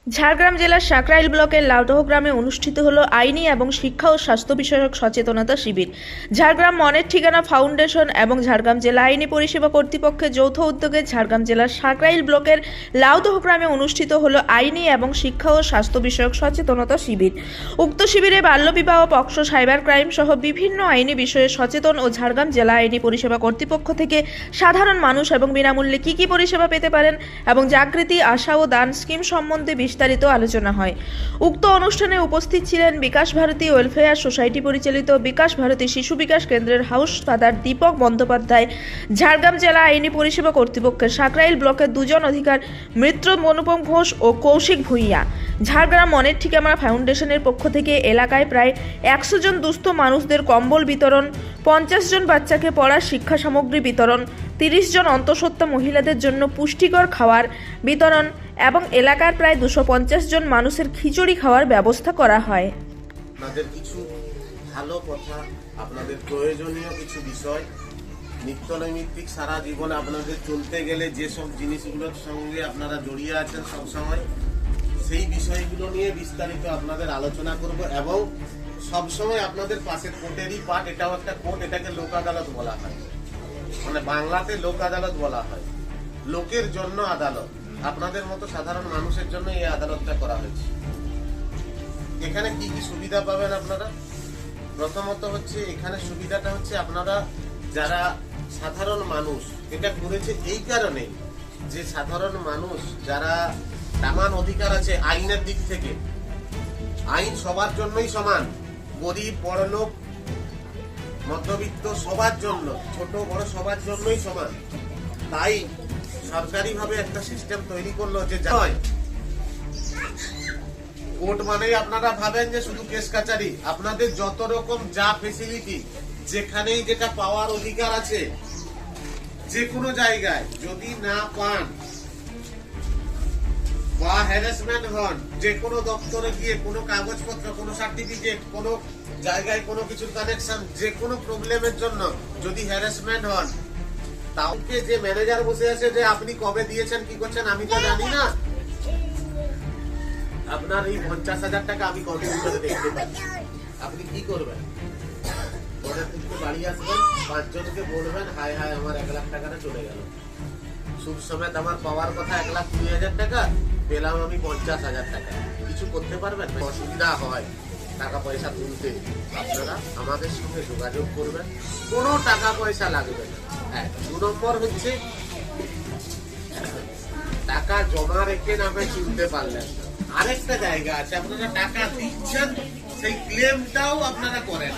ঝাড়গ্রাম জেলার সাকরাইল ব্লকের লাউদহ গ্রামে অনুষ্ঠিত হলো আইনি এবং শিক্ষা ও স্বাস্থ্য বিষয়ক সচেতনতা শিবির। ঝাড়গ্রাম মনের ঠিকানা ফাউন্ডেশন এবং ঝাড়গ্রাম জেলা আইনি পরিষেবা কর্তৃপক্ষের যৌথ উদ্যোগে ঝাড়গ্রাম জেলার সাকরাইল ব্লকের লাউদহ গ্রামে অনুষ্ঠিত হলো আইনি এবং শিক্ষা ও স্বাস্থ্য বিষয়ক সচেতনতা শিবির। উক্ত শিবিরে বাল্যবিবাহ, পক্সো, সাইবার ক্রাইম সহ বিভিন্ন আইনি বিষয়ে সচেতন ও ঝাড়গ্রাম জেলা আইনি পরিষেবা কর্তৃপক্ষ থেকে সাধারণ মানুষ এবং বিনামূল্যে কী কী পরিষেবা পেতে পারেন এবং জাগৃতি, আশা ও দান স্কিম সম্বন্ধে বিস্তারিত আলোচনা হয়। উক্ত অনুষ্ঠানে উপস্থিত ছিলেন বিকাশ ভারতী ওয়েলফেয়ার সোসাইটি পরিচালিত বিকাশ ভারতী শিশু বিকাশ কেন্দ্রের হাউস ফাদার দীপক বন্দ্যোপাধ্যায়, ঝাড়গ্রাম জেলা আইনি পরিষেবা কর্তৃপক্ষের সাকরাইল ব্লকের দুজন অধিকার মৃত্যু অনুপম ঘোষ ও কৌশিক ভূঁইয়া। ঝাড়গ্রাম মনের ঠিকানা ফাউন্ডেশনের পক্ষ থেকে এলাকায় প্রায় 100 জন দুস্থ মানুষদের কম্বল বিতরণ, 50 জন বাচ্চাকে পড়ার শিক্ষা সামগ্রী বিতরণ, 30 জন অন্তঃসত্ত্বা মহিলাদের জন্য পুষ্টিকর খাবার বিতরণ এবং এলাকার প্রায় 250 জন মানুষের খিচুড়ি খাওয়ার ব্যবস্থা করা হয়। আপনাদের কিছু ভালো কথা, আপনাদের প্রয়োজনীয় কিছু বিষয়, নিত্যনৈমিত্তিক সারা জীবনে আপনাদের চলতে গেলে যেসব জিনিসগুলোর সঙ্গে আপনারা জড়িয়ে আছেন সবসময়, সেই বিষয়গুলো নিয়ে বিস্তারিত আপনাদের আলোচনা করব এবং সবসময় আপনাদের পাশে কোর্টেরই পার্ট, এটাও একটা কোর্ট, এটাকে লোক আদালত বলা হয়, মানে বাংলাতে লোক আদালত বলা হয়, লোকের জন্য আদালত। আপনাদের মতো সাধারণ মানুষের জন্য এই আদালতটা করা হয়েছে। এখানে কি কি সুবিধা পাবেন আপনারা? প্রথমত হচ্ছে এখানে সুবিধাটা হচ্ছে আপনারা যারা সাধারণ মানুষ, এটা করেছে এই কারণে যে সাধারণ মানুষ যারা সমান অধিকার আছে আইনের দিক থেকে, আইন সবার জন্যই সমান, গরিব বড়লোক মধ্যবিত্ত সবার জন্য, ছোট বড় সবার জন্যই সমান। তাই সরকারিভাবে একটা সিস্টেম তৈরি করলো যে কোর্ট মানেই আপনারা ভাবেন যে শুধু কেস কাচারি, আপনাদের যত রকম যা ফেসিলিটি, যেখানেই যেটা পাওয়ার অধিকার আছে, যে কোনো জায়গায় যদি না পান বা হ্যারাসমেন্ট হন, যে কোনো দপ্তরে গিয়ে কোনো কাগজপত্র, কোনো সার্টিফিকেট, কোনো জায়গায় কোনো কিছুর কানেকশন, যে কোনো প্রবলেমের জন্য যদি হ্যারাসমেন্ট হন, তাকে যে ম্যানেজার বসে আছে যে আপনি কবে দিয়েছেন কি করছেন আমি তো জানি না, আপনার এই 50,000 টাকা আমি কম্পিউটারে দেখতে পাচ্ছি, আপনি কি করবেন? পরের দিনকে বাড়ি আসবেন, 5 জনকে বলবেন হায় হায় আমার 1 লাখ টাকাটা চলে গেল, সুদ সমেত আমার পাওয়ার কথা 1,20,000 টাকা, পেলাম আমি 50,000 টাকা। কিছু করতে পারবেন? অসুবিধা হয় টাকা পয়সা তুলতে, আপনারা আমাদের সঙ্গে যোগাযোগ করবেন, কোনো টাকা পয়সা লাগবে না। 2 নম্বর হচ্ছে টাকা জমা রেখে নামে তুলতে পারলেন না, আরেকটা জায়গা আছে, আপনারা টাকা দিচ্ছেন সেই ক্লেমটাও আপনারা করেন।